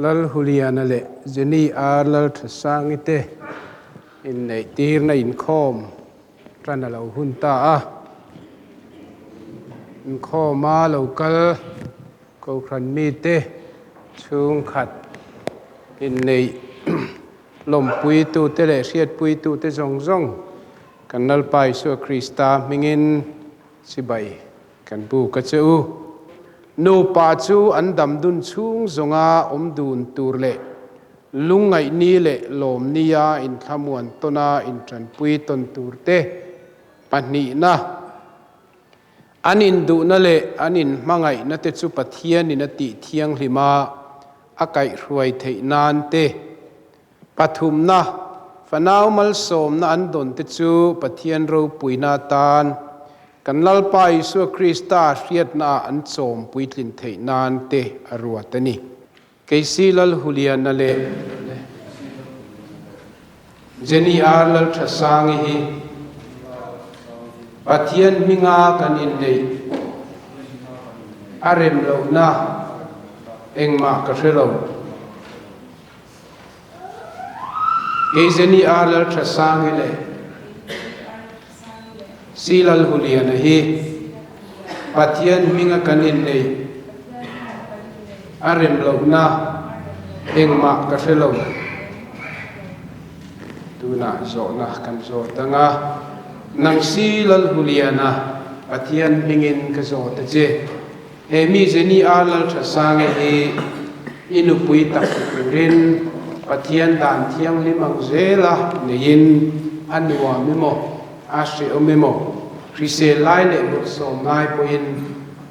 lal huliana le zeni ar lal thasangite in nei tir na in khom trana lo hunta a in khoma lo kal ko khan mi te chung khat in nei lom pui tu te le riat pui tu te zong zong kan nal pai su krista mingin sibai kan bu ka cheu no pa chu an dam dun chung zonga dun tur le lungai ni le lom nia in khamuan tona in tran pui ton tur te pani na anin du na le anin mangai na te chu pathian in ati thiang hlima akai hruai thei nan te pathum na fanau mal som na an don te chu pathian ro puina tan kan lal pai su krista riat na an chom puitlin thei nan te aruatani keisi lal hulian na le jeni ar lal thasang hi pathian minga kan in nei arem lo na engma ka hrelo keizeni ar lal thasang le silal hulian hi pathian minga kan in nei arem lo na engma ka hrelo tuna zo na kan zo tanga nang silal huliana pathian mingin ka zo ta che he mi jeni alal thasang hi inu pui tak rin pathian dan thiang limang zela nein anwa memo asri omemo krise lai le bu som nai poin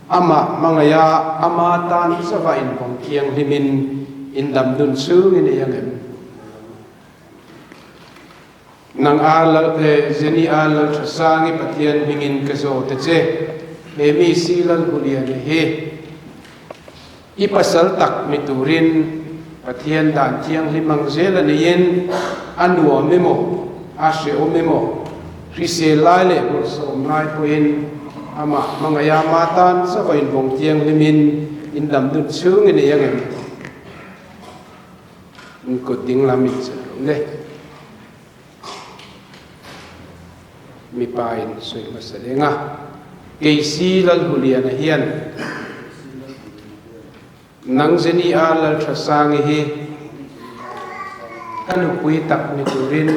ama mangaya ama tan sawa in pong thiang limin in dam dun su in yangem nang alal jeni alal thasang pathian mingin ka zo ta che he mi silal hulian he ipasal tak miturin pathian dan thiang limang zela nein anwa memo asri omemo krise lai le bu som nai poin ama mangaya matan sawa in pong thiang limin in dam dun su in yangem ko ding lamit le mi pain soi masalenga keisi lal hulian hian nang jeni alal thasang hi kanu pui tak ni turin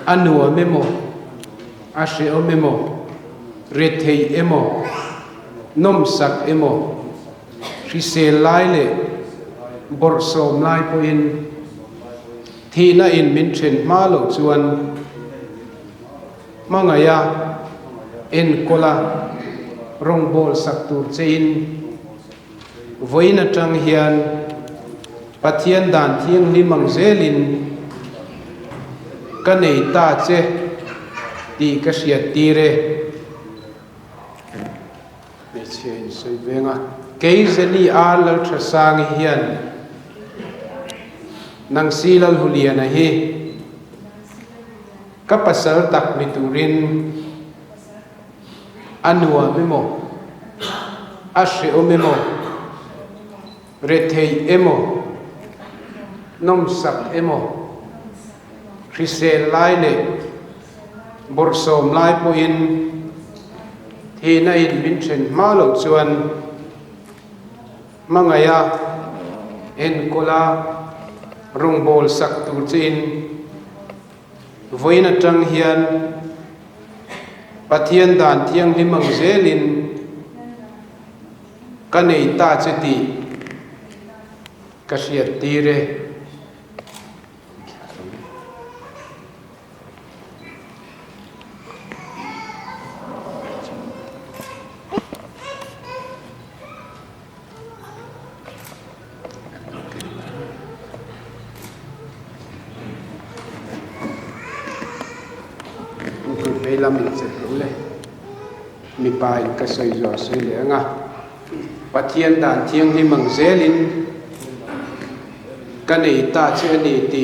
anu memo ashe o memo rethei emo nom sak emo rise lai le bor som lai poin thi na in min thin ma lo chuan mangaya en kola rong bol sak tur chein voina tang hian pathian dan thiang ni mang zelin ka nei ta che ti ka hriat ti re me chen soi venga keizeli alal thasang hian nang silal huliana hi ka pasal tak mi turin anua memo ashe o memo rethei emo nom sak emo Chrisel lai le borsom lai po in thi na in min chen ma lo chuan mangaya en kola rung bol sak tur chin voina tang hian pathian dan thiang limang zelin ka nei ta che ti ka hriat ti re lam che le mi pai ka soi zo soi le nga pathian dan thiang hi mang zelin ka nei ta che ni ti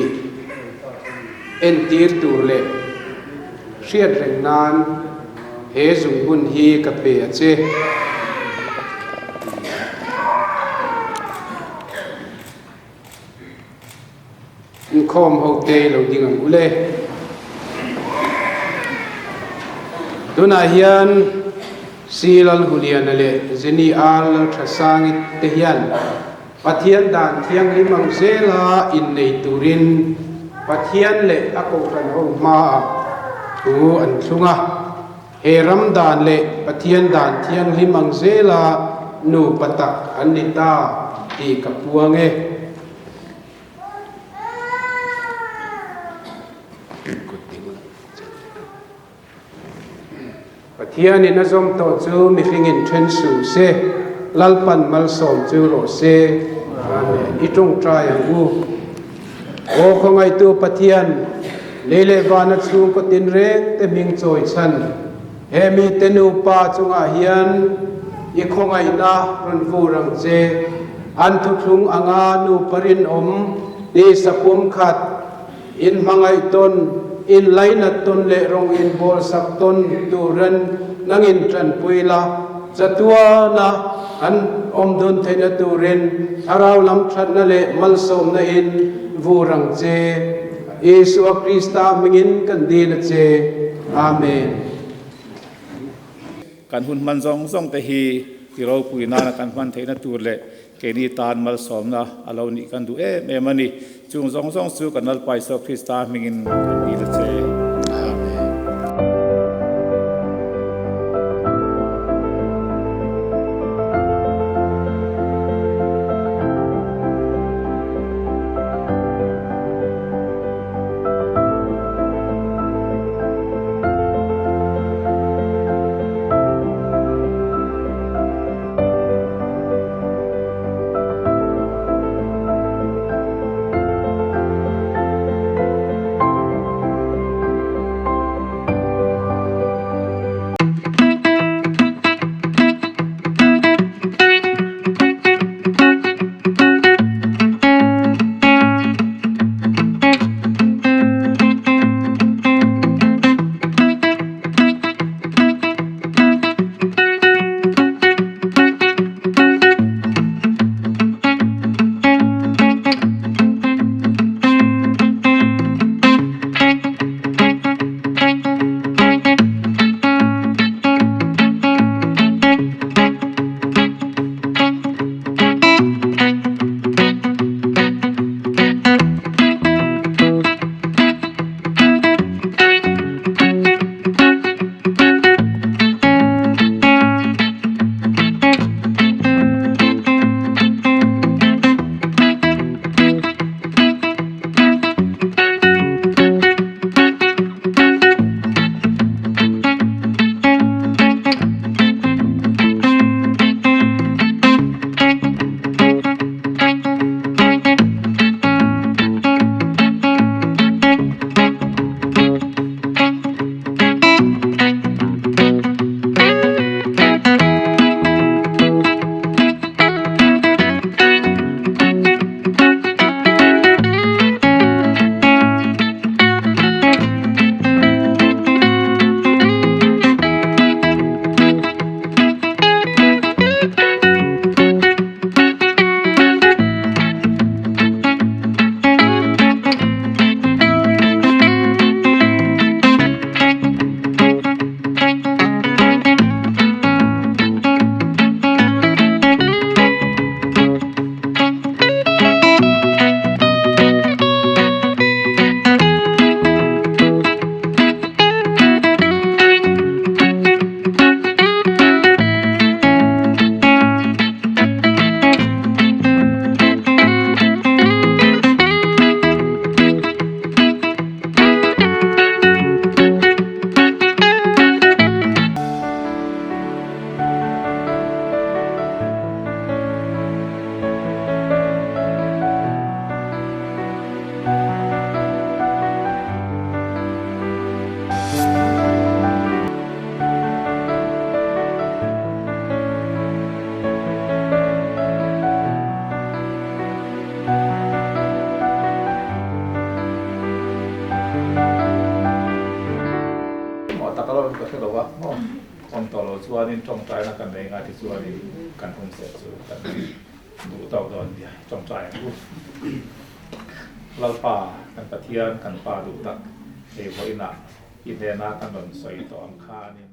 en tir tur le hriat reng nan he zung bun hi ka pe a che in khom ho te lo ding ang ule tuna hian silal hulian le zeni al thasang te hian pathian dan thiang limang zela in nei turin pathian le ako kan ho ma tu an thunga he ramdan le pathian dan thiang limang zela nu patak anita ti kapuange pathian in azom to chu mi hringin then su se lalpan mal som chu ro se amen itung trai ang u o khongai tu pathian lele wana chu ko tin re te ming choi chan he mi tenu pa chunga hian i khongai na ron vu rang che an thu thlung anga nu parin om ti sapum khat in mangai ton in laina ton le rong in bol sak ton turan nangin tran puila chatua na an om dun theina turin arau lam that na le mal som na in vurang che Yesu Krista mingin kan din che amen kan hun man zong zong te hi ti ro pui na kan man theina tur le ke ni tan mal som na alo ni kan du e me mani chung zong zong chu kan al pai so Krista mingin kan din che ก็เราว่าคนต่อเราชัวนี่จงใจนะกันในงานที่ชัวนี่กันคงเสียชัวกันดูต่อตอนเดียวจงใจรู้เราป่ากันปะเทียนกันป่าดูตักเอวอินะอินเดียนากันโดนใส่ต่ออังคารนี่